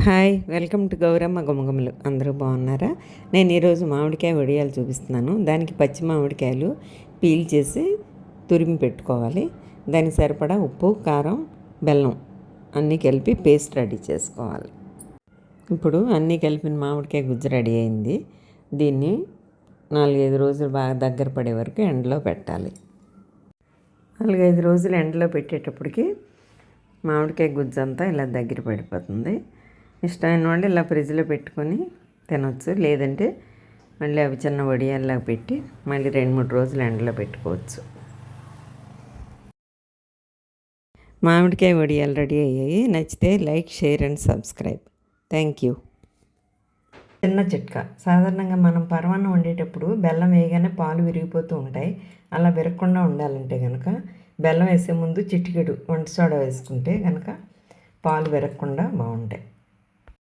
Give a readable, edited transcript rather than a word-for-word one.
Hi, welcome to Gouramma Gumagumalu. అందరూ బాగున్నారా? నేను ఈరోజు మామిడికాయ వడియాలు చూపిస్తున్నాను. దానికి పచ్చి మామిడికాయలు పీల్ చేసి తురిమి పెట్టుకోవాలి. దానికి సరిపడా ఉప్పు, కారం, బెల్లం అన్నీ కలిపి పేస్ట్ రెడీ చేసుకోవాలి. ఇప్పుడు అన్నీ కలిపిన మామిడికాయ గుజ్జు రెడీ అయింది. దీన్ని 4-5 రోజులు బాగా దగ్గర పడే వరకు ఎండలో పెట్టాలి. 4-5 రోజులు ఎండలో పెట్టేటప్పటికి మామిడికాయ గుజ్జు అంతా ఇలా దగ్గర పడిపోతుంది. ఇష్టమైన వాళ్ళు ఇలా ఫ్రిడ్జ్లో పెట్టుకొని తినొచ్చు. లేదంటే మళ్ళీ అవి చిన్న వడియాల్లా పెట్టి మళ్ళీ 2-3 రోజులు ఎండలో పెట్టుకోవచ్చు. మామిడికాయ వడియాలు రెడీ అయ్యాయి. నచ్చితే like, share and subscribe. Thank you. చిన్న చిట్కా, సాధారణంగా మనం పరమాన్నం వండేటప్పుడు బెల్లం వేయగానే పాలు విరిగిపోతూ ఉంటాయి. అలా విరగకుండా ఉండాలంటే కనుక బెల్లం వేసే ముందు చిటికెడు వంట సోడా వేసుకుంటే కనుక పాలు విరగకుండా బాగుంటాయి.